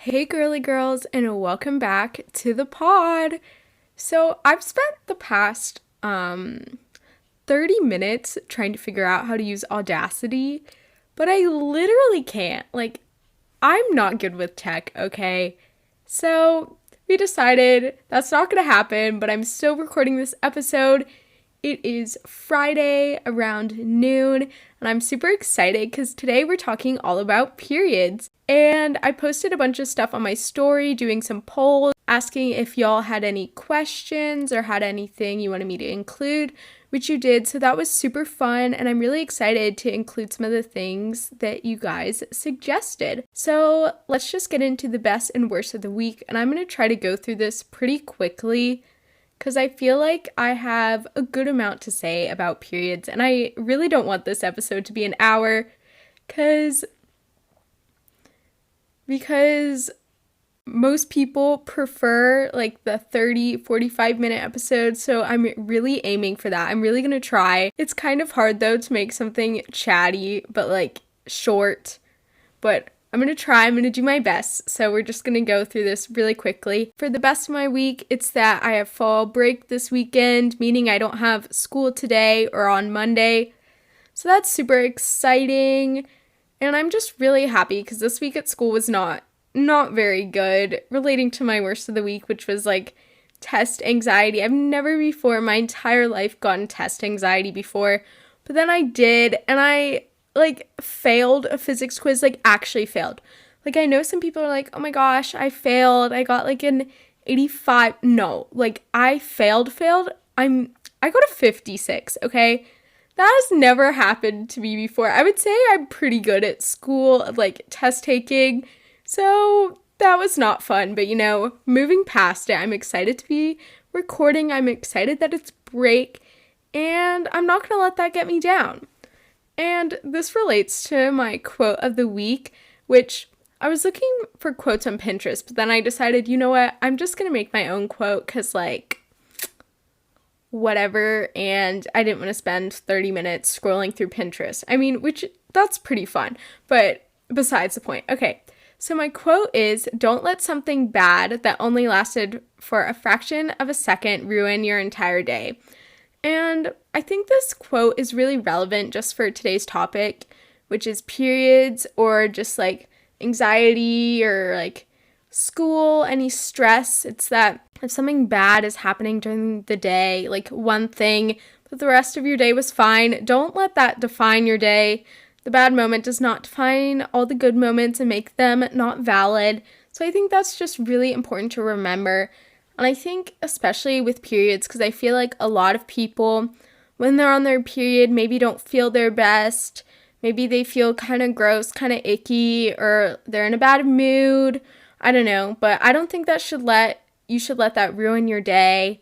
Hey girly girls, and welcome back to the pod. So I've spent the past 30 minutes trying to figure out how to use Audacity, but I literally can't. I'm not good with tech, okay? So we decided that's not gonna happen, but I'm still recording this episode. It is Friday around noon, and I'm super excited because today we're talking all about periods. And I posted a bunch of stuff on my story, doing some polls, asking if y'all had any questions or had anything you wanted me to include, which you did. So that was super fun, and I'm really excited to include some of the things that you guys suggested. So let's just get into the best and worst of the week, and I'm going to try to go through this pretty quickly because I feel like I have a good amount to say about periods, and I really don't want this episode to be an hour because most people prefer like the 30-45 minute episodes, so I'm really aiming for that. I'm really gonna try. It's kind of hard though to make something chatty but like short, but I'm gonna try. I'm gonna do my best. So we're just gonna go through this really quickly. For the best of my week, it's that I have fall break this weekend, meaning I don't have school today or on Monday. So that's super exciting. And I'm just really happy because this week at school was not very good, relating to my worst of the week, which was like test anxiety. I've never before in my entire life gotten test anxiety before, but then I did, and I failed a physics quiz, actually failed. I know some people are like, oh my gosh, I failed. I got an 85. No, I failed. I got a 56, okay? That has never happened to me before. I would say I'm pretty good at school, test taking. So that was not fun. But, moving past it, I'm excited to be recording. I'm excited that it's break. And I'm not going to let that get me down. And this relates to my quote of the week, which I was looking for quotes on Pinterest. But then I decided, you know what? I'm just going to make my own quote because, whatever, and I didn't want to spend 30 minutes scrolling through Pinterest. I mean, that's pretty fun, but besides the point. Okay, so my quote is, don't let something bad that only lasted for a fraction of a second ruin your entire day. And I think this quote is really relevant just for today's topic, which is periods, or just anxiety or school, any stress. It's that if something bad is happening during the day, one thing, but the rest of your day was fine, don't let that define your day. The bad moment does not define all the good moments and make them not valid. So I think that's just really important to remember. And I think especially with periods, because I feel like a lot of people, when they're on their period, maybe don't feel their best. Maybe they feel kind of gross, kind of icky, or they're in a bad mood. I don't know, but I don't think that you should let that ruin your day,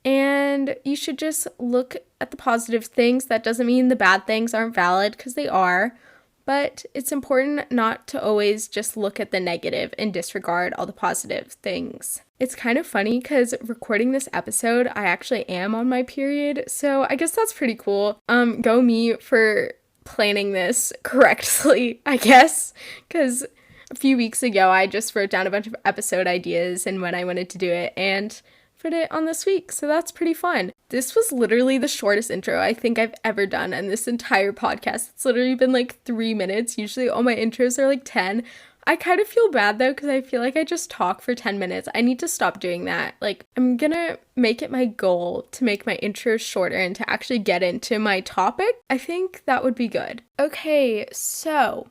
and you should just look at the positive things. That doesn't mean the bad things aren't valid, because they are, but it's important not to always just look at the negative and disregard all the positive things. It's kind of funny because recording this episode, I actually am on my period, so I guess that's pretty cool. Go me for planning this correctly, I guess, because a few weeks ago, I just wrote down a bunch of episode ideas and when I wanted to do it and put it on this week. So that's pretty fun. This was literally the shortest intro I think I've ever done in this entire podcast. It's literally been 3 minutes. Usually all my intros are 10. I kind of feel bad though because I feel like I just talk for 10 minutes. I need to stop doing that. I'm gonna make it my goal to make my intros shorter and to actually get into my topic. I think that would be good. Okay, so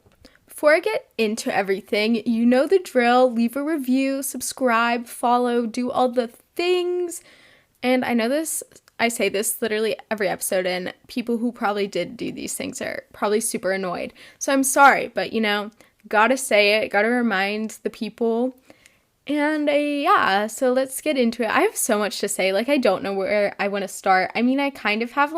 before I get into everything, you know the drill. Leave a review, subscribe, follow, do all the things. And I know I say this literally every episode, and people who probably did do these things are probably super annoyed. So I'm sorry, but gotta say it, gotta remind the people. And yeah, so let's get into it. I have so much to say. I don't know where I want to start. I mean, I kind of have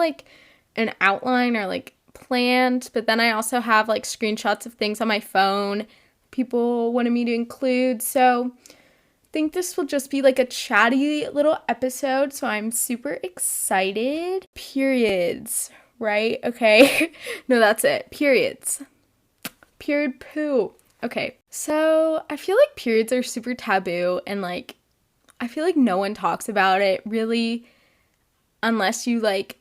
an outline or planned, but then I also have screenshots of things on my phone people wanted me to include. So I think this will just be a chatty little episode, so I'm super excited. Periods, right? Okay. No, that's it. Periods. Period poo. Okay, So I feel like periods are super taboo, and like I feel like no one talks about it really unless you like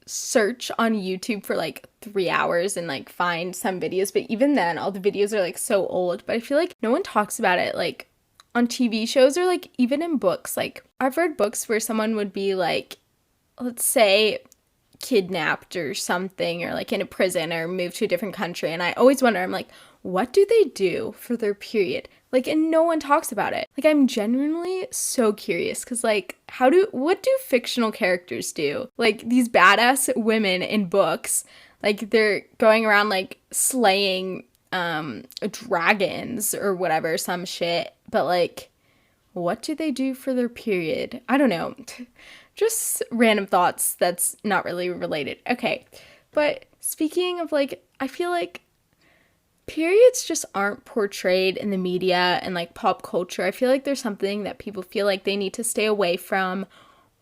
search on YouTube for like 3 hours and like find some videos. But even then, all the videos are like so old. But I feel like no one talks about it like on TV shows or like even in books. Like I've read books where someone would be like, let's say, kidnapped or something, or like in a prison or moved to a different country. And I always wonder, I'm like, what do they do for their period? Like, and no one talks about it. Like, I'm genuinely so curious because, like, what do fictional characters do? Like, these badass women in books, like, they're going around, like, slaying dragons or whatever, some shit. But, like, what do they do for their period? I don't know. Just random thoughts that's not really related. Okay. But speaking of like, I feel like periods just aren't portrayed in the media and like pop culture. I feel like there's something that people feel like they need to stay away from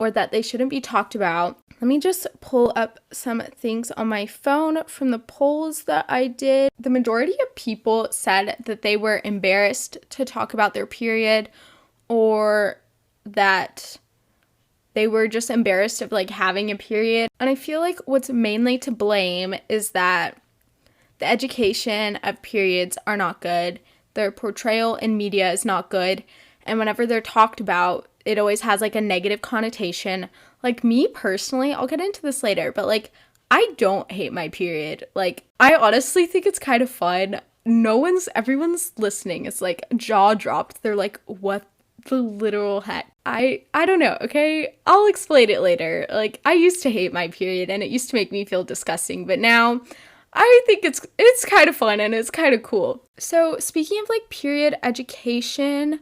or that they shouldn't be talked about. Let me just pull up some things on my phone from the polls that I did. The majority of people said that they were embarrassed to talk about their period, or that they were just embarrassed of like having a period. And I feel like what's mainly to blame is that the education of periods are not good. Their portrayal in media is not good. And whenever they're talked about, it always has like a negative connotation. Like me personally, I'll get into this later, but like I don't hate my period. Like I honestly think it's kind of fun. Everyone's listening. It's like jaw dropped. They're like, what the literal heck? I don't know, okay? I'll explain it later. Like I used to hate my period and it used to make me feel disgusting, but now I think it's kind of fun and it's kind of cool. So, speaking of like period education,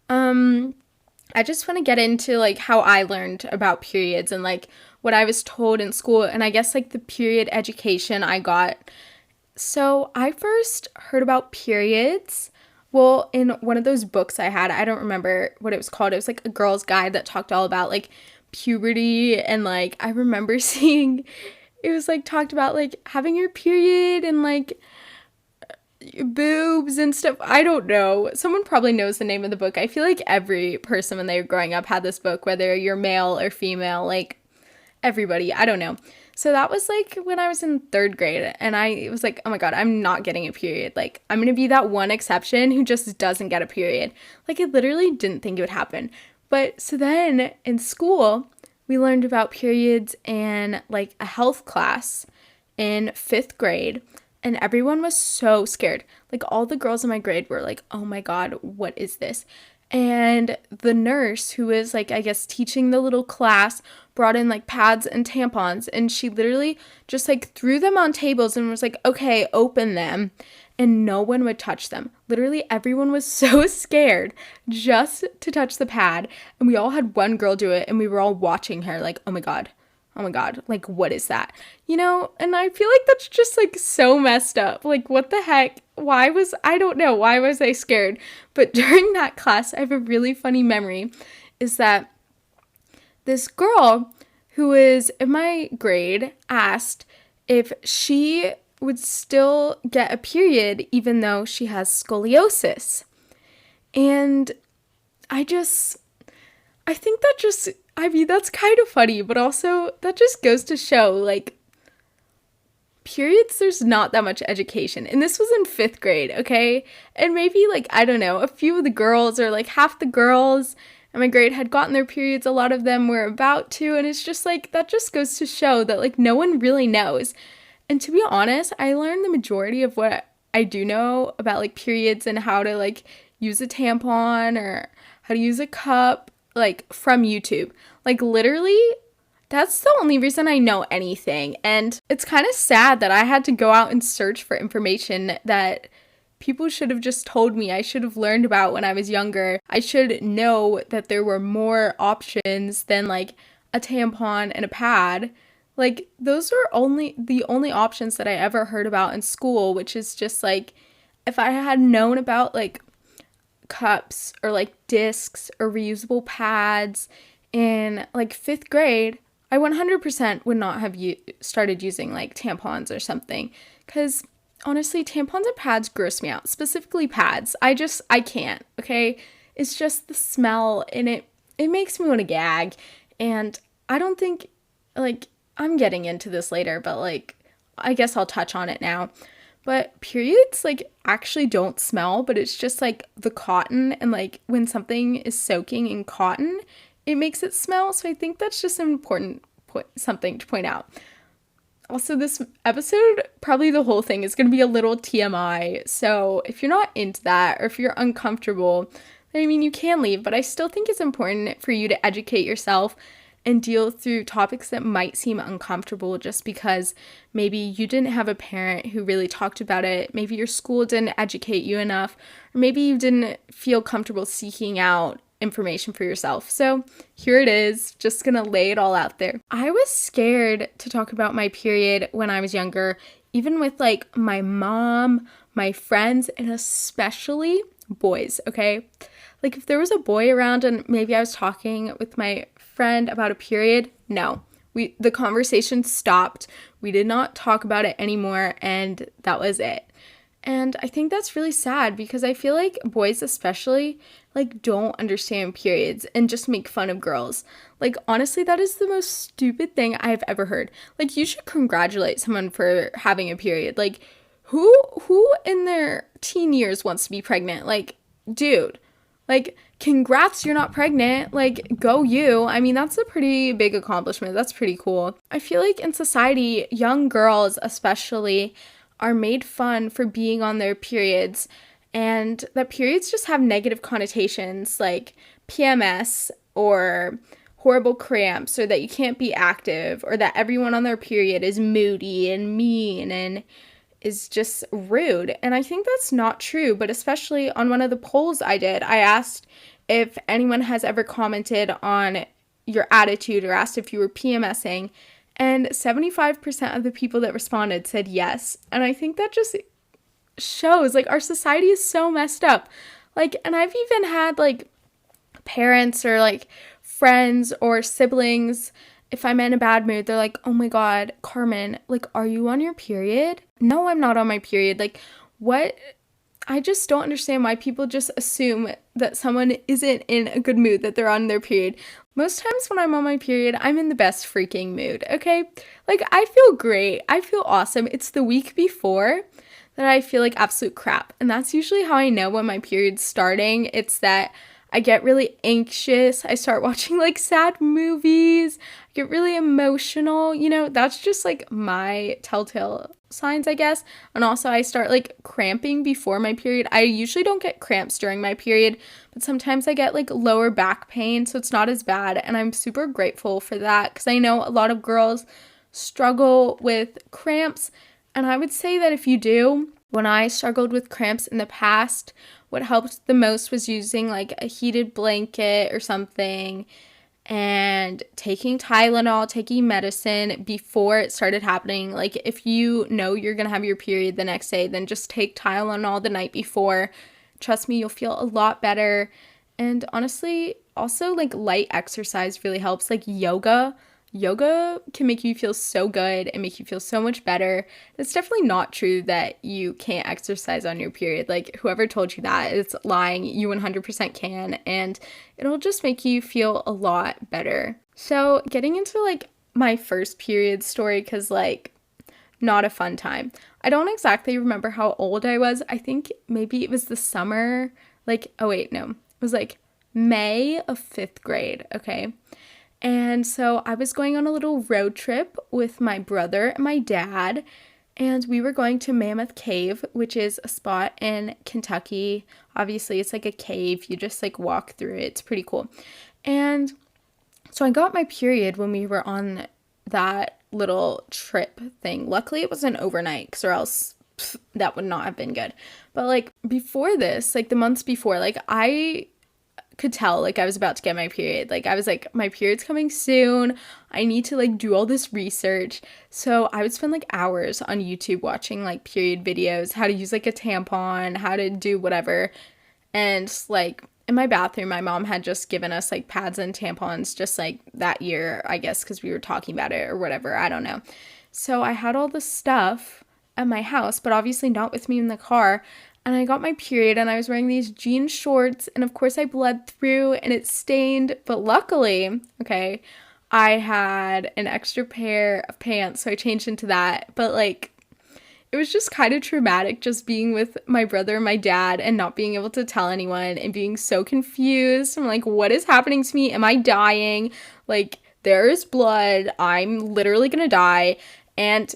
I just want to get into like how I learned about periods and like what I was told in school, and I guess like the period education I got. So, I first heard about periods, well, in one of those books I had. I don't remember what it was called. It was like a girl's guide that talked all about like puberty, and like I remember seeing it was like talked about like having your period and like boobs and stuff. I don't know. Someone probably knows the name of the book. I feel like every person when they were growing up had this book, whether you're male or female, like everybody. I don't know. So that was like when I was in third grade, and I was like, oh my God, I'm not getting a period. Like, I'm gonna be that one exception who just doesn't get a period. Like, I literally didn't think it would happen. But so then in school, we learned about periods in like a health class in fifth grade, and everyone was so scared. Like, all the girls in my grade were like, oh my God, what is this? And the nurse who was like, I guess, teaching the little class brought in like pads and tampons, and she literally just like threw them on tables and was like, okay, open them. And no one would touch them. Literally everyone was so scared just to touch the pad. And we all had one girl do it, and we were all watching her like, oh my God, like what is that? You know, and I feel like that's just like so messed up. Like what the heck? I don't know, why was I scared? But during that class, I have a really funny memory, is that this girl who was in my grade asked if she would still get a period even though she has scoliosis. And I think that's kind of funny, but also that just goes to show, like, periods, there's not that much education. And this was in fifth grade, okay? And maybe, like, I don't know, a few of the girls, or like half the girls in my grade had gotten their periods. A lot of them were about to, and it's just like, that just goes to show that, like, no one really knows. And to be honest, I learned the majority of what I do know about, like, periods and how to, like, use a tampon or how to use a cup, like, from YouTube. Like, literally, that's the only reason I know anything. And it's kind of sad that I had to go out and search for information that people should have just told me. I should have learned about when I was younger. I should know that there were more options than, like, a tampon and a pad. Like, those are the only options that I ever heard about in school, which is just, like, if I had known about, like, cups or, like, discs or reusable pads in, like, fifth grade, I 100% would not have started using, like, tampons or something. Because honestly, tampons and pads gross me out. Specifically pads. I can't, okay? It's just the smell, and it makes me want to gag. And I don't think, like, I'm getting into this later, but, like, I guess I'll touch on it now. But periods, like, actually don't smell, but it's just, like, the cotton, and, like, when something is soaking in cotton, it makes it smell. So I think that's just an important something to point out. Also, this episode, probably the whole thing, is going to be a little TMI. So if you're not into that, or if you're uncomfortable, I mean, you can leave, but I still think it's important for you to educate yourself and deal through topics that might seem uncomfortable just because maybe you didn't have a parent who really talked about it, maybe your school didn't educate you enough, or maybe you didn't feel comfortable seeking out information for yourself. So here it is, just gonna lay it all out there. I was scared to talk about my period when I was younger, even with like my mom, my friends, and especially boys, okay? Like if there was a boy around and maybe I was talking with my friend about a period, no. The conversation stopped. We did not talk about it anymore, and that was it. And I think that's really sad because I feel like boys especially like don't understand periods and just make fun of girls. Like honestly, that is the most stupid thing I've ever heard. Like you should congratulate someone for having a period. Like who in their teen years wants to be pregnant? Like dude, like congrats, you're not pregnant. Like go you. I mean, that's a pretty big accomplishment. That's pretty cool. I feel like in society, young girls especially are made fun for being on their periods, and that periods just have negative connotations like PMS or horrible cramps, or that you can't be active, or that everyone on their period is moody and mean and is just rude. And I think that's not true, but especially on one of the polls I did, I asked if anyone has ever commented on your attitude or asked if you were PMSing, and 75% of the people that responded said yes. And I think that just shows, like, our society is so messed up. Like, and I've even had, like, parents or, like, friends or siblings, if I'm in a bad mood, they're like, oh my God, Carmen, like, are you on your period? No, I'm not on my period. Like, what? I just don't understand why people just assume that someone isn't in a good mood, that they're on their period. Most times when I'm on my period, I'm in the best freaking mood, okay? Like, I feel great. I feel awesome. It's the week before that I feel like absolute crap. And that's usually how I know when my period's starting. It's that I get really anxious. I start watching, like, sad movies. I get really emotional. You know, that's just, like, my telltale signs, I guess. And also I start like cramping before my period. I usually don't get cramps during my period, but sometimes I get like lower back pain, so it's not as bad, and I'm super grateful for that because I know a lot of girls struggle with cramps. And I would say that if you do, when I struggled with cramps in the past, what helped the most was using like a heated blanket or something, and taking Tylenol, taking medicine before it started happening. Like if you know you're gonna have your period the next day, then just take Tylenol the night before. Trust me, you'll feel a lot better. And honestly, also like light exercise really helps. Like yoga can make you feel so good and make you feel so much better. It's definitely not true that you can't exercise on your period. Like whoever told you that, it's lying. You 100% can, and it'll just make you feel a lot better. So getting into like my first period story, because like not a fun time. I don't exactly remember how old I was. I think maybe it was the summer, like, oh wait, no, it was like May of 5th grade, okay? And so I was going on a little road trip with my brother and my dad, and we were going to Mammoth Cave, which is a spot in Kentucky. Obviously, it's like a cave. You just like walk through it. It's pretty cool. And so I got my period when we were on that little trip thing. Luckily, it wasn't overnight, because or else that would not have been good. But like before this, like the months before, like I could tell like I was about to get my period. Like I was like, my period's coming soon. I need to like do all this research. So I would spend like hours on YouTube watching like period videos, how to use like a tampon, how to do whatever. And like in my bathroom, my mom had just given us like pads and tampons just like that year, I guess, because we were talking about it or whatever. I don't know. So I had all this stuff at my house, but obviously not with me in the car. And I got my period and I was wearing these jean shorts, and of course I bled through and it stained, but luckily, okay, I had an extra pair of pants, so I changed into that. But like, it was just kind of traumatic just being with my brother and my dad and not being able to tell anyone and being so confused. I'm like, what is happening to me? Am I dying? Like, there is blood. I'm literally gonna die. And,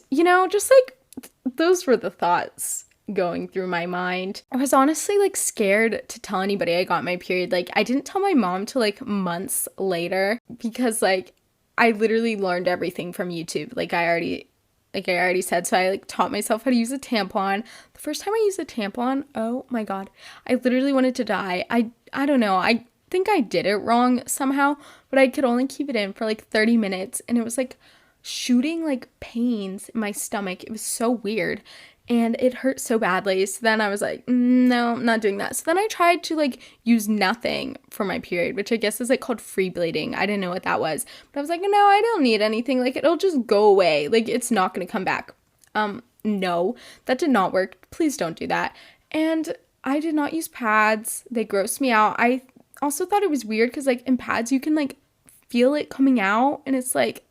just like, those were the thoughts going through my mind. I was honestly like scared to tell anybody I got my period. Like, I didn't tell my mom till like months later because like I literally learned everything from YouTube. Like I already said, so I like taught myself how to use a tampon. The first time I used a tampon, oh my god, I literally wanted to die. I don't know. I think I did it wrong somehow, but I could only keep it in for like 30 minutes and it was like shooting like pains in my stomach. It was so weird. And it hurt so badly. So then I was like, no, I'm not doing that. So then I tried to like use nothing for my period, which I guess is like called free bleeding. I didn't know what that was. But I was like, no, I don't need anything. Like it'll just go away. Like it's not going to come back. No, that did not work. Please don't do that. And I did not use pads. They grossed me out. I also thought it was weird because like in pads you can like feel it coming out and it's like,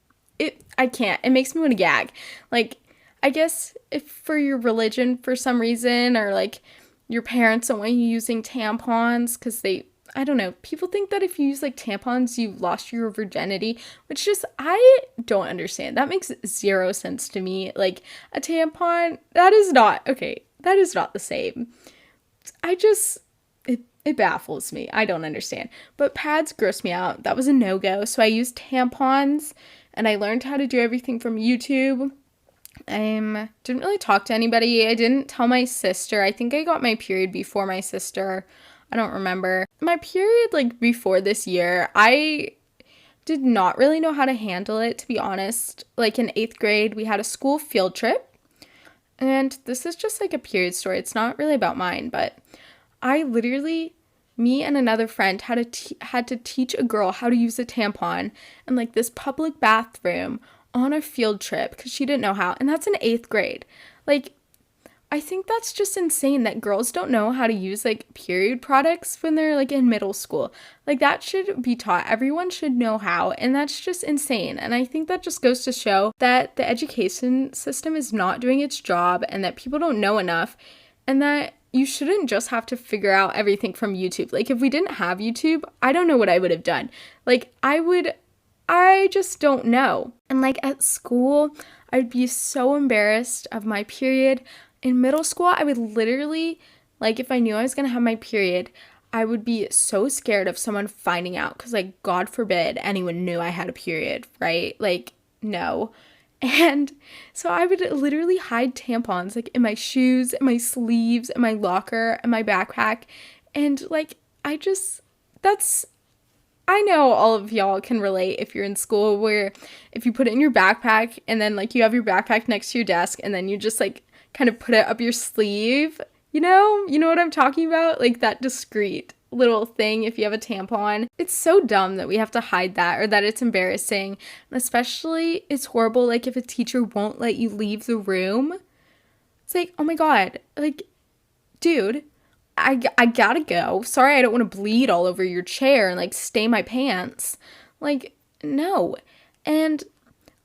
I can't. It makes me want to gag. Like, I guess if for your religion for some reason or like your parents don't want you using tampons because I don't know, people think that if you use like tampons, you've lost your virginity, which just, I don't understand. That makes zero sense to me. Like a tampon, that is not the same. It baffles me. I don't understand. But pads gross me out. That was a no-go. So I used tampons and I learned how to do everything from YouTube. I didn't really talk to anybody. I didn't tell my sister. I think I got my period before my sister. I don't remember. My period, like, before this year, I did not really know how to handle it, to be honest. Like, in 8th grade, we had a school field trip. And this is just, like, a period story. It's not really about mine, but I literally, me and another friend had to teach a girl how to use a tampon in, like, this public bathroom on a field trip because she didn't know how, and that's in 8th grade. Like, I think that's just insane that girls don't know how to use like period products when they're like in middle school. Like that should be taught. Everyone should know how, and that's just insane. And I think that just goes to show that the education system is not doing its job and that people don't know enough, and that you shouldn't just have to figure out everything from YouTube. Like if we didn't have YouTube, I don't know what I would have done. Like I just don't know. And like at school, I'd be so embarrassed of my period. In middle school, I would literally, like if I knew I was going to have my period, I would be so scared of someone finding out because like God forbid anyone knew I had a period, right? Like no. And so I would literally hide tampons like in my shoes, in my sleeves, in my locker, in my backpack. And like I know all of y'all can relate if you're in school where if you put it in your backpack and then like you have your backpack next to your desk and then you just like kind of put it up your sleeve, you know what I'm talking about? Like that discreet little thing if you have a tampon. It's so dumb that we have to hide that or that it's embarrassing. And especially it's horrible like if a teacher won't let you leave the room. It's like, oh my God, like, dude, I gotta go. Sorry, I don't want to bleed all over your chair and like stain my pants. Like, no. And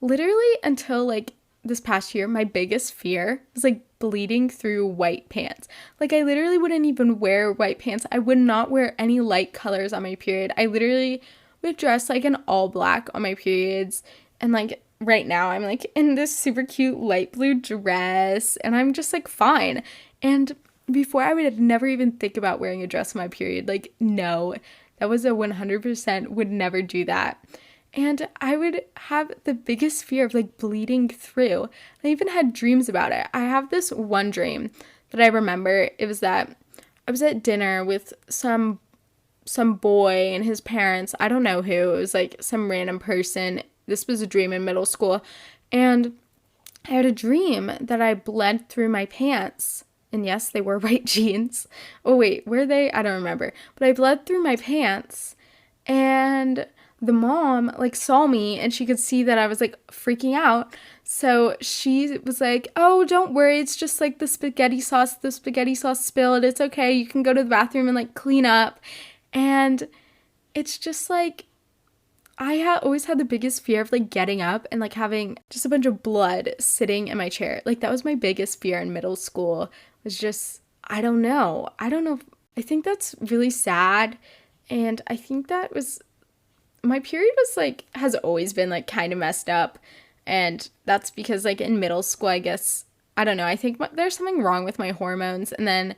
literally until like this past year, my biggest fear was like bleeding through white pants. Like I literally wouldn't even wear white pants. I would not wear any light colors on my period. I literally would dress like an all black on my periods. And like right now I'm like in this super cute light blue dress and I'm just like fine. And before I would never even think about wearing a dress on my period. Like, no, that was a 100% would never do that. And I would have the biggest fear of like bleeding through. I even had dreams about it. I have this one dream that I remember. It was that I was at dinner with some boy and his parents. I don't know who. It was like some random person. This was a dream in middle school. And I had a dream that I bled through my pants. And yes, they were white jeans. Oh wait, were they? I don't remember. But I bled through my pants and the mom like saw me and she could see that I was like freaking out. So she was like, oh, don't worry, it's just like the spaghetti sauce spilled. It's okay. You can go to the bathroom and like clean up. And it's just like, always had the biggest fear of like getting up and like having just a bunch of blood sitting in my chair. Like that was my biggest fear in middle school, was just, I don't know. I think that's really sad. And I think that was, my period was like, has always been like kind of messed up. And that's because like in middle school, I guess, I don't know, I think there's something wrong with my hormones. And then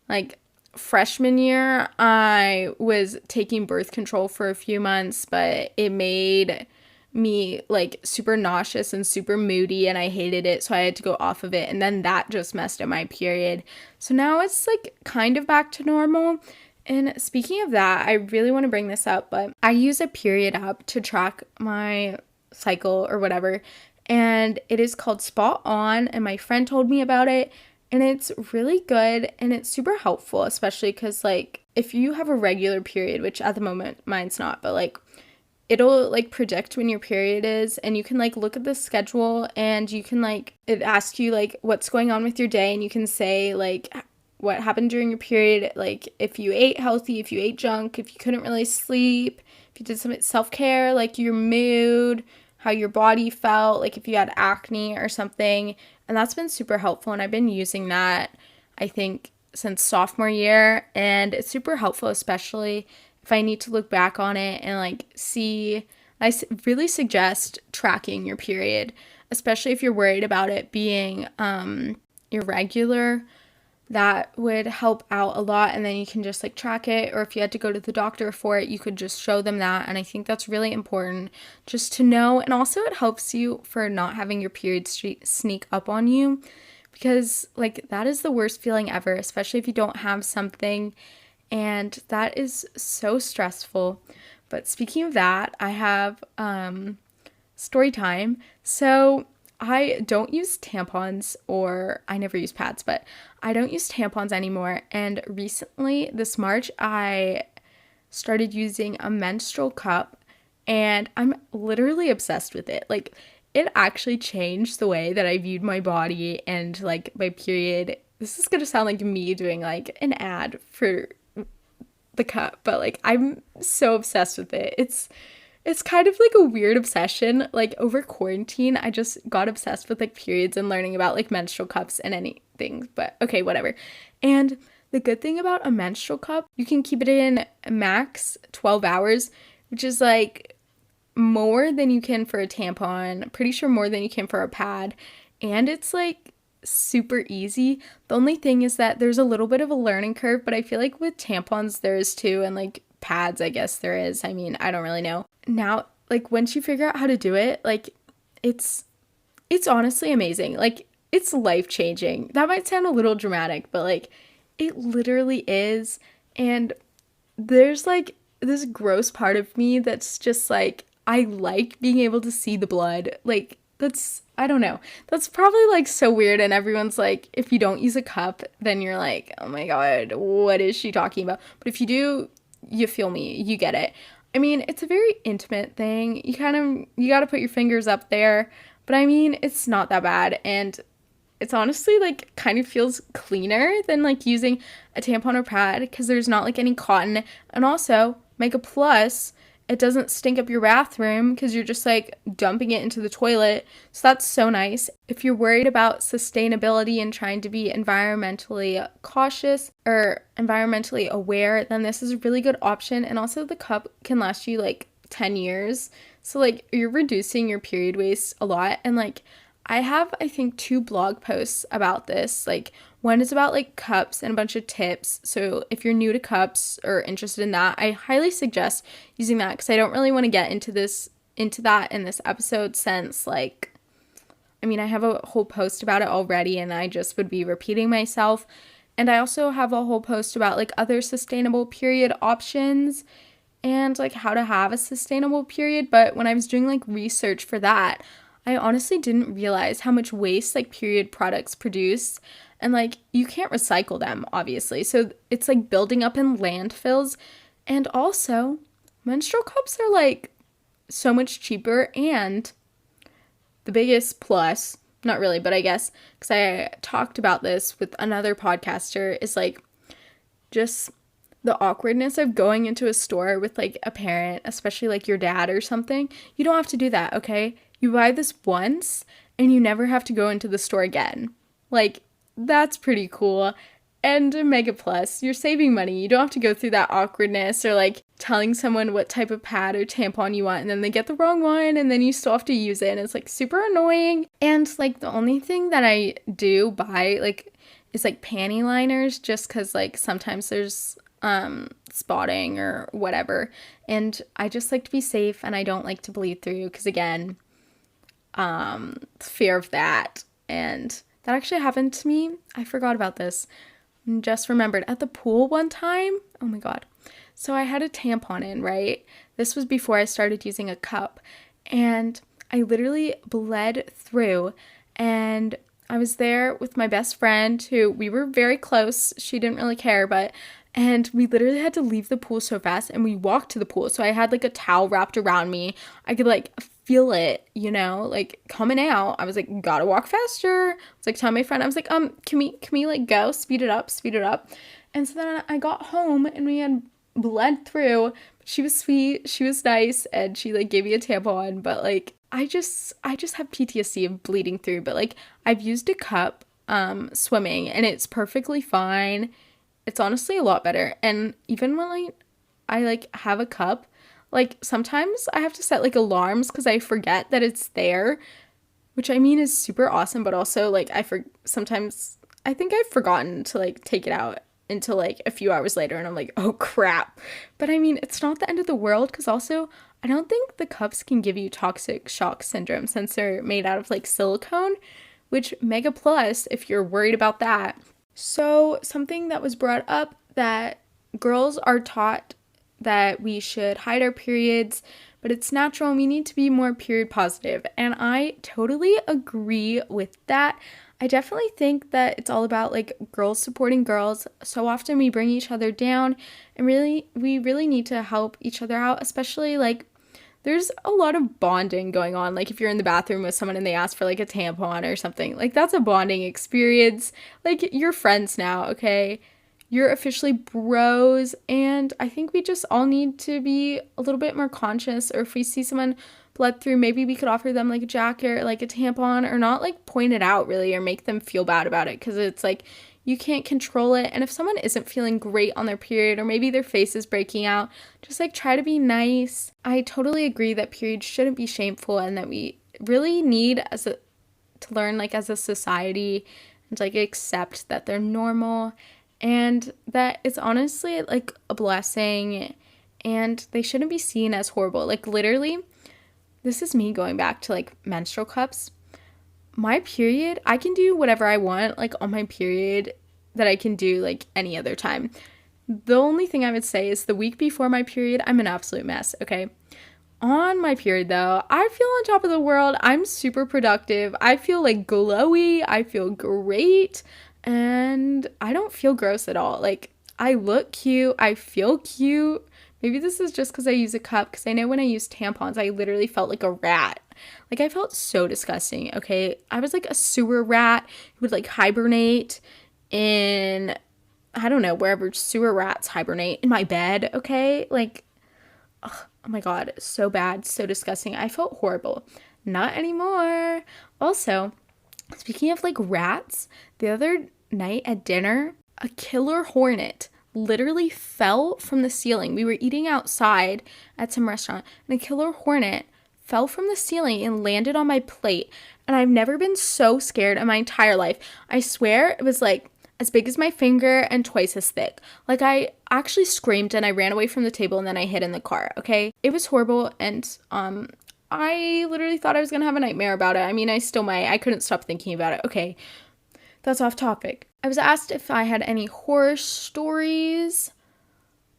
like freshman year, I was taking birth control for a few months, but it made me like super nauseous and super moody, and I hated it, so I had to go off of it. And then that just messed up my period. So now it's like kind of back to normal. And speaking of that, I really want to bring this up, but I use a period app to track my cycle or whatever, and it is called Spot On, and my friend told me about it, and it's really good and it's super helpful, especially because like if you have a regular period, which at the moment mine's not, but like it'll like predict when your period is, and you can like look at the schedule, and you can like, it asks you like what's going on with your day, and you can say like what happened during your period, like if you ate healthy, if you ate junk, if you couldn't really sleep, if you did some self-care, like your mood, how your body felt, like if you had acne or something. And that's been super helpful, and I've been using that, I think, since sophomore year, and it's super helpful, especially if I need to look back on it and like see. I really suggest tracking your period, especially if you're worried about it being irregular. That would help out a lot, and then you can just like track it, or if you had to go to the doctor for it, you could just show them that. And I think that's really important just to know. And also it helps you for not having your period sneak up on you, because like that is the worst feeling ever, especially if you don't have something, and that is so stressful. But speaking of that, I have story time. So I don't use tampons, or I never use pads, but I don't use tampons anymore. And recently, this March, I started using a menstrual cup, and I'm literally obsessed with it. Like, it actually changed the way that I viewed my body and like my period. This is gonna sound like me doing like an ad for the cup, but like I'm so obsessed with it. It's kind of like a weird obsession. Like over quarantine, I just got obsessed with like periods and learning about like menstrual cups and anything. But okay, whatever. And the good thing about a menstrual cup, you can keep it in max 12 hours, which is like more than you can for a tampon. Pretty sure more than you can for a pad. And it's like super easy. The only thing is that there's a little bit of a learning curve, but I feel like with tampons there is too, and like pads, I guess there is. I mean, I don't really know. Now, like once you figure out how to do it, like it's honestly amazing. Like it's life-changing. That might sound a little dramatic, but like it literally is. And there's like this gross part of me that's just like, I like being able to see the blood. Like that's, I don't know. That's probably like so weird, and everyone's like, if you don't use a cup, then you're like, oh my god, what is she talking about? But if you do, you feel me, you get it. I mean, it's a very intimate thing. You got to put your fingers up there, but I mean, it's not that bad, and it's honestly like kind of feels cleaner than like using a tampon or pad, because there's not like any cotton. And also, Mega Plus, it doesn't stink up your bathroom because you're just like dumping it into the toilet. So that's so nice. If you're worried about sustainability and trying to be environmentally cautious or environmentally aware, then this is a really good option. And also the cup can last you like 10 years. So like you're reducing your period waste a lot. And like I have, I think, 2 blog posts about this. Like one is about like cups and a bunch of tips. So if you're new to cups or interested in that, I highly suggest using that, because I don't really want to get into that in this episode, since like, I mean, I have a whole post about it already and I just would be repeating myself. And I also have a whole post about like other sustainable period options and like how to have a sustainable period. But when I was doing like research for that, I honestly didn't realize how much waste like period products produce, and like you can't recycle them, obviously. So it's like building up in landfills. And also, menstrual cups are like so much cheaper, and the biggest plus, not really, but I guess, because I talked about this with another podcaster, is like just the awkwardness of going into a store with like a parent, especially like your dad or something. You don't have to do that, okay? You buy this once and you never have to go into the store again. Like, that's pretty cool. And a mega plus, you're saving money. You don't have to go through that awkwardness or like telling someone what type of pad or tampon you want and then they get the wrong one and then you still have to use it and it's like super annoying. And like the only thing that I do buy like is like panty liners, just because like sometimes there's spotting or whatever, and I just like to be safe and I don't like to bleed through because again, fear of that. And that actually happened to me. I forgot about this. Just remembered at the pool one time. Oh my god. So I had a tampon in, right? This was before I started using a cup, and I literally bled through, and I was there with my best friend who we were very close. She didn't really care, and we literally had to leave the pool so fast and we walked to the pool. So I had like a towel wrapped around me. I could like feel it, you know, like coming out. I was like, gotta walk faster. I was like telling my friend, I was like, can we like go? Speed it up. And so then I got home and we had bled through. She was sweet, she was nice, and she like gave me a tampon, but like I just have PTSD of bleeding through. But like I've used a cup swimming and it's perfectly fine. It's honestly a lot better. And even when I like have a cup, like sometimes I have to set like alarms because I forget that it's there, which I mean is super awesome, but also like sometimes I think I've forgotten to like take it out until like a few hours later and I'm like, oh crap. But I mean, it's not the end of the world, because also I don't think the cups can give you toxic shock syndrome since they're made out of like silicone, which mega plus if you're worried about that. So something that was brought up, that girls are taught that we should hide our periods, but it's natural and we need to be more period positive. And I totally agree with that. I definitely think that it's all about like girls supporting girls. So often we bring each other down, and we really need to help each other out, especially like there's a lot of bonding going on. Like if you're in the bathroom with someone and they ask for like a tampon or something, like that's a bonding experience. Like you're friends now, okay? You're officially bros, and I think we just all need to be a little bit more conscious. Or if we see someone bled through, maybe we could offer them like a jacket or like a tampon, or not like point it out really or make them feel bad about it, because it's like you can't control it. And if someone isn't feeling great on their period, or maybe their face is breaking out, just like try to be nice. I totally agree that periods shouldn't be shameful, and that we really need to learn like as a society and like accept that they're normal, and that it's honestly like a blessing, and they shouldn't be seen as horrible. Like literally, this is me going back to like menstrual cups. My period, I can do whatever I want like on my period that I can do like any other time. The only thing I would say is the week before my period, I'm an absolute mess, okay? On my period though, I feel on top of the world. I'm super productive. I feel like glowy. I feel great. And I don't feel gross at all. Like I look cute. I feel cute. Maybe this is just because I use a cup, because I know when I used tampons, I literally felt like a rat. Like, I felt so disgusting, okay? I was like a sewer rat who would, like, hibernate in, I don't know, wherever sewer rats hibernate, in my bed, okay? Like, oh my god, so bad, so disgusting. I felt horrible. Not anymore. Also, speaking of, like, rats, the other night at dinner, a killer hornet literally fell from the ceiling. We were eating outside at some restaurant, and a killer hornet fell from the ceiling and landed on my plate. And I've never been so scared in my entire life. I swear it was like as big as my finger and twice as thick. Like I actually screamed and I ran away from the table and then I hid in the car, okay? It was horrible, and I literally thought I was gonna have a nightmare about it. I mean, I still might. I couldn't stop thinking about it. Okay, that's off topic. I was asked if I had any horror stories.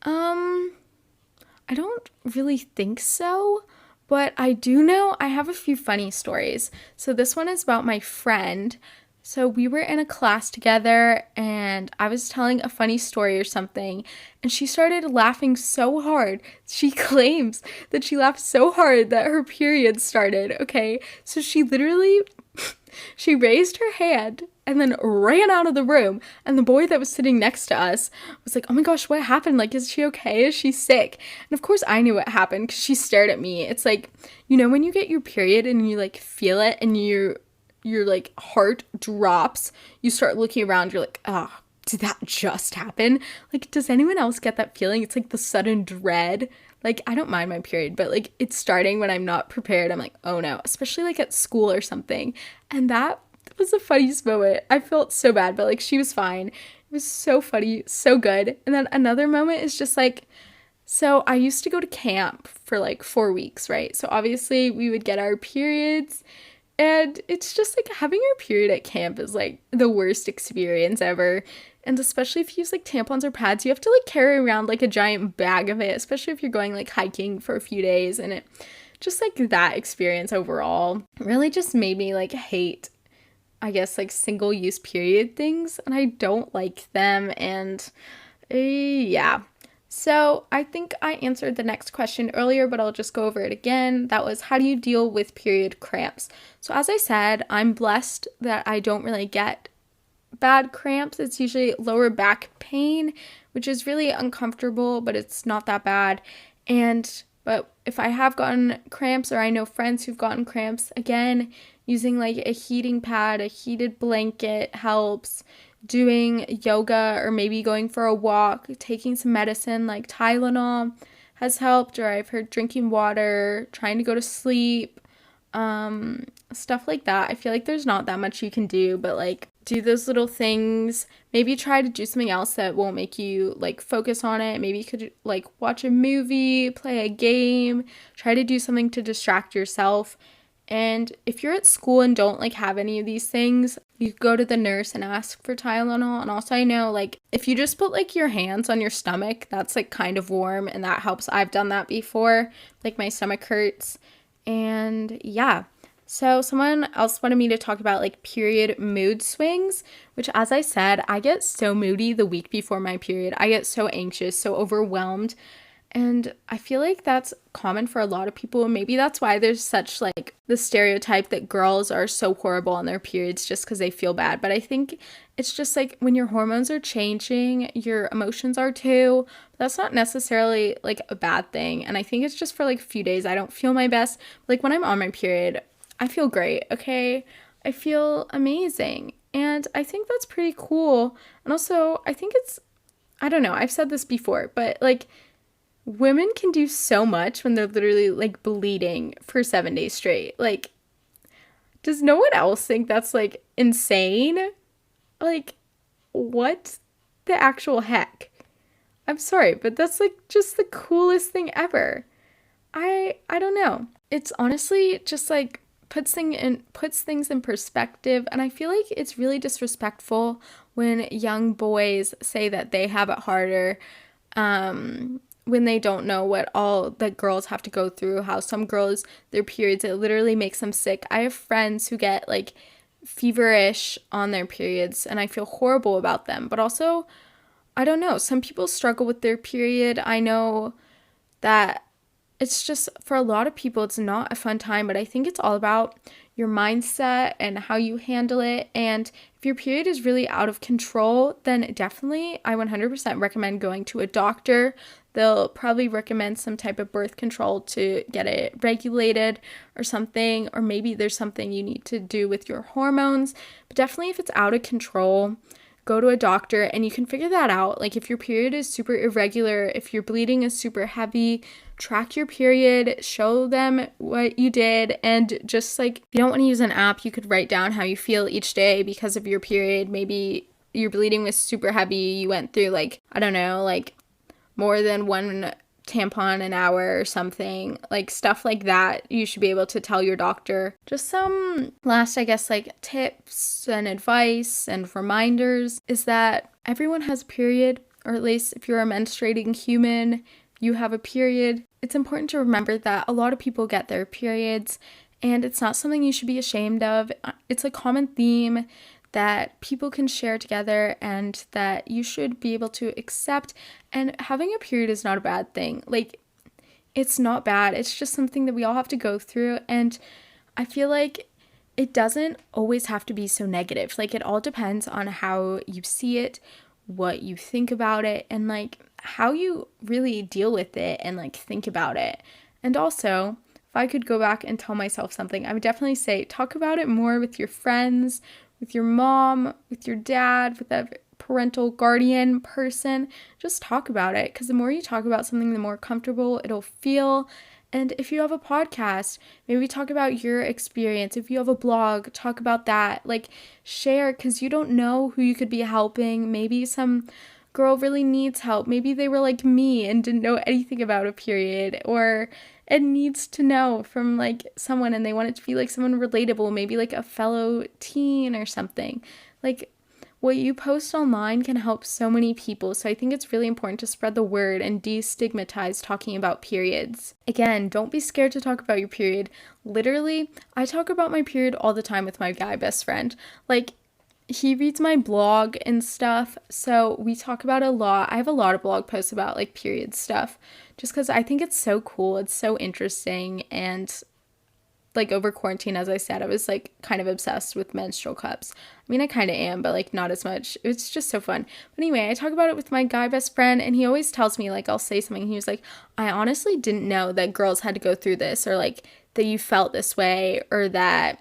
I don't really think so, but I do know I have a few funny stories. So this one is about my friend. So we were in a class together and I was telling a funny story or something, and she started laughing so hard. She claims that she laughed so hard that her period started, okay? So she literally she raised her hand and then ran out of the room, and the boy that was sitting next to us was like, "Oh my gosh, what happened? Like, is she okay? Is she sick?" And of course I knew what happened because she stared at me. It's like, you know when you get your period and you like feel it and your like heart drops, you start looking around, you're like, oh, did that just happen? Like, does anyone else get that feeling? It's like the sudden dread. Like, I don't mind my period, but like it's starting when I'm not prepared. I'm like, oh no, especially like at school or something. And that was the funniest moment. I felt so bad, but like she was fine. It was so funny, so good. And then another moment is just like, so I used to go to camp for like 4 weeks, right? So obviously we would get our periods. And it's just like having your period at camp is like the worst experience ever. And especially if you use like tampons or pads, you have to like carry around like a giant bag of it, especially if you're going like hiking for a few days. And it just like that experience overall really just made me like hate, I guess, like single use period things. And I don't like them. And yeah. So I think I answered the next question earlier, but I'll just go over it again. That was, how do you deal with period cramps? So as I said, I'm blessed that I don't really get bad cramps. It's usually lower back pain, which is really uncomfortable, but it's not that bad. But if I have gotten cramps, or I know friends who've gotten cramps, again, using like a heating pad, a heated blanket helps. Doing yoga or maybe going for a walk, taking some medicine like Tylenol has helped, or I've heard drinking water, trying to go to sleep, stuff like that. I feel like there's not that much you can do, but like do those little things. Maybe try to do something else that won't make you like focus on it. Maybe you could like watch a movie, play a game, try to do something to distract yourself. And if you're at school and don't like have any of these things, you could go to the nurse and ask for Tylenol. And also I know like if you just put like your hands on your stomach, that's like kind of warm and that helps. I've done that before, like my stomach hurts. And yeah. So someone else wanted me to talk about like period mood swings, which as I said, I get so moody the week before my period. I get so anxious, so overwhelmed. And I feel like that's common for a lot of people. Maybe that's why there's such like the stereotype that girls are so horrible on their periods just because they feel bad. But I think it's just like when your hormones are changing, your emotions are too. That's not necessarily like a bad thing. And I think it's just for like a few days I don't feel my best. Like when I'm on my period, I feel great, okay? I feel amazing. And I think that's pretty cool. And also, I think I don't know, I've said this before, but like women can do so much when they're literally like bleeding for 7 days straight. Like, does no one else think that's like insane? Like, what the actual heck? I'm sorry, but that's like just the coolest thing ever. I don't know. It's honestly just like puts things in perspective, and I feel like it's really disrespectful when young boys say that they have it harder when they don't know what all that girls have to go through, how some girls, their periods, it literally makes them sick. I have friends who get like feverish on their periods and I feel horrible about them. But also, I don't know, some people struggle with their period. I know that it's just, for a lot of people, it's not a fun time, but I think it's all about your mindset and how you handle it. And if your period is really out of control, then definitely I 100% recommend going to a doctor. They'll probably recommend some type of birth control to get it regulated or something, or maybe there's something you need to do with your hormones. But definitely if it's out of control, go to a doctor and you can figure that out. Like if your period is super irregular, if your bleeding is super heavy, track your period, show them what you did, and just like, if you don't want to use an app, you could write down how you feel each day because of your period. Maybe your bleeding was super heavy, you went through like, I don't know, like more than one tampon an hour or something, like stuff like that. You should be able to tell your doctor. Just some last, I guess, like tips and advice and reminders is that everyone has a period, or at least if you're a menstruating human, you have a period. It's important to remember that a lot of people get their periods and it's not something you should be ashamed of. It's a common theme that people can share together and that you should be able to accept. And having a period is not a bad thing. Like, it's not bad. It's just something that we all have to go through. And I feel like it doesn't always have to be so negative. Like, it all depends on how you see it, what you think about it, and like how you really deal with it and like think about it. And also, if I could go back and tell myself something, I would definitely say talk about it more with your friends, with your mom, with your dad, with a parental guardian person. Just talk about it, because the more you talk about something, the more comfortable it'll feel. And if you have a podcast, maybe talk about your experience. If you have a blog, talk about that. Like, share, because you don't know who you could be helping. Maybe some girl really needs help. Maybe they were like me and didn't know anything about a period, or it needs to know from like someone and they want it to be like someone relatable, maybe like a fellow teen or something. Like, what you post online can help so many people, so I think it's really important to spread the word and destigmatize talking about periods. Again, don't be scared to talk about your period. Literally, I talk about my period all the time with my guy best friend. Like, he reads my blog and stuff, so we talk about it a lot. I have a lot of blog posts about like period stuff, just because I think it's so cool, it's so interesting, and like over quarantine, as I said, I was like kind of obsessed with menstrual cups. I mean, I kind of am, but like not as much. It's just so fun. But anyway, I talk about it with my guy best friend, and he always tells me, like, I'll say something, he was like, I honestly didn't know that girls had to go through this, or like that you felt this way, or that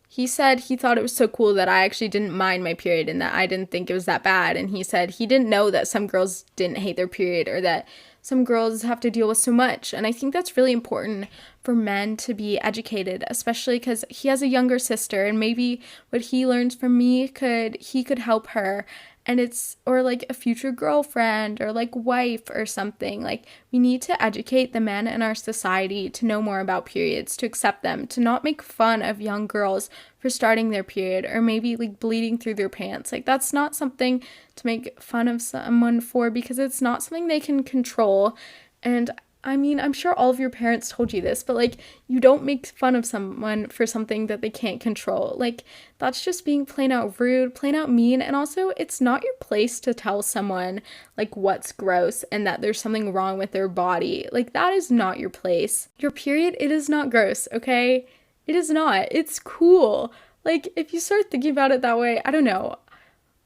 he said he thought it was so cool that I actually didn't mind my period and that I didn't think it was that bad. And he said he didn't know that some girls didn't hate their period, or that some girls have to deal with so much. And I think that's really important for men to be educated, especially because he has a younger sister, and maybe what he learns from me he could help her. And it's, or like a future girlfriend or like wife or something. Like, we need to educate the men in our society to know more about periods, to accept them, to not make fun of young girls for starting their period or maybe like bleeding through their pants. Like, that's not something to make fun of someone for, because it's not something they can control. And I mean, I'm sure all of your parents told you this, but like, you don't make fun of someone for something that they can't control. Like, that's just being plain out rude, plain out mean. And also, it's not your place to tell someone like what's gross and that there's something wrong with their body. Like, that is not your place. Your period, it is not gross, okay? It is not. It's cool. Like, if you start thinking about it that way, I don't know.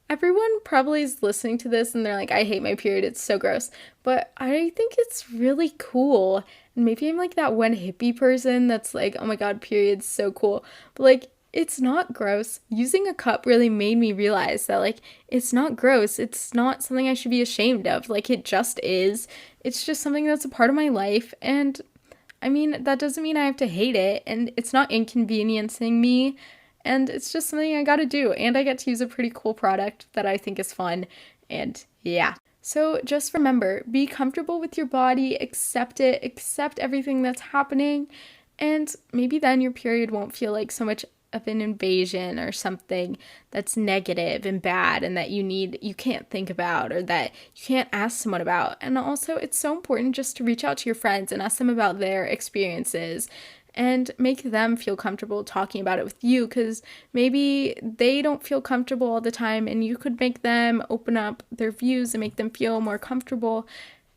Everyone probably is listening to this and they're like, I hate my period, it's so gross. But I think it's really cool. And maybe I'm like that one hippie person that's like, oh my god, period's so cool. But like, it's not gross. Using a cup really made me realize that like, it's not gross. It's not something I should be ashamed of. Like, it just is. It's just something that's a part of my life. And I mean, that doesn't mean I have to hate it. And it's not inconveniencing me. And it's just something I gotta do. And I get to use a pretty cool product that I think is fun. And yeah. So just remember, be comfortable with your body, accept it, accept everything that's happening. And maybe then your period won't feel like so much of an invasion or something that's negative and bad and that you can't think about, or that you can't ask someone about. And also, it's so important just to reach out to your friends and ask them about their experiences and make them feel comfortable talking about it with you, because maybe they don't feel comfortable all the time, and you could make them open up their views and make them feel more comfortable,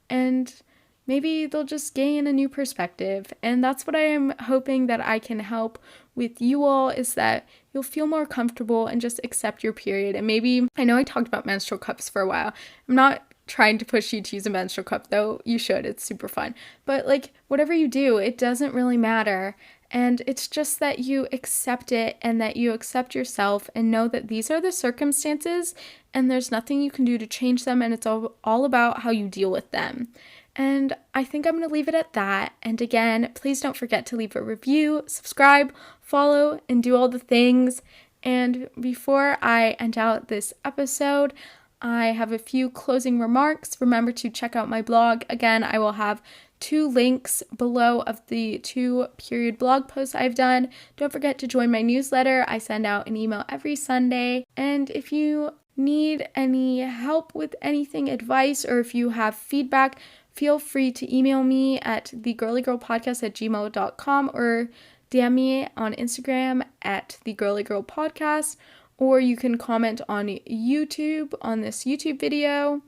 and maybe they'll just gain a new perspective. And that's what I am hoping that I can help with you all, is that you'll feel more comfortable and just accept your period. And maybe, I know I talked about menstrual cups for a while. I'm not trying to push you to use a menstrual cup, though you should. It's super fun. But like, whatever you do, it doesn't really matter. And it's just that you accept it and that you accept yourself and know that these are the circumstances and there's nothing you can do to change them, and it's all about how you deal with them. And I think I'm going to leave it at that. And again, please don't forget to leave a review, subscribe, follow, and do all the things. And before I end out this episode, I have a few closing remarks. Remember to check out my blog. Again, I will have 2 links below of the 2 period blog posts I've done. Don't forget to join my newsletter. I send out an email every Sunday. And if you need any help with anything, advice, or if you have feedback, feel free to email me at thegirlygirlpodcast@gmail.com or DM me on Instagram at thegirlygirlpodcast. or you can comment on YouTube on this YouTube video.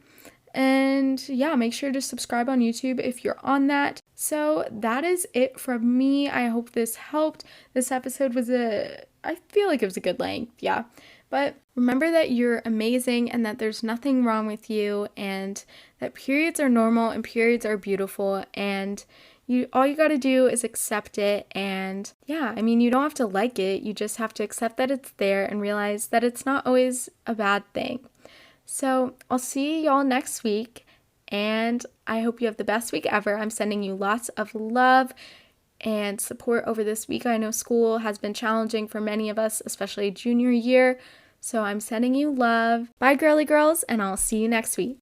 And yeah, make sure to subscribe on YouTube if you're on that. So that is it from me. I hope this helped. This episode was I feel like it was a good length, yeah. But remember that you're amazing and that there's nothing wrong with you, and that periods are normal and periods are beautiful, and all you got to do is accept it. And yeah, I mean, you don't have to like it. You just have to accept that it's there and realize that it's not always a bad thing. So I'll see y'all next week, and I hope you have the best week ever. I'm sending you lots of love and support over this week. I know school has been challenging for many of us, especially junior year. So I'm sending you love. Bye, girly girls, and I'll see you next week.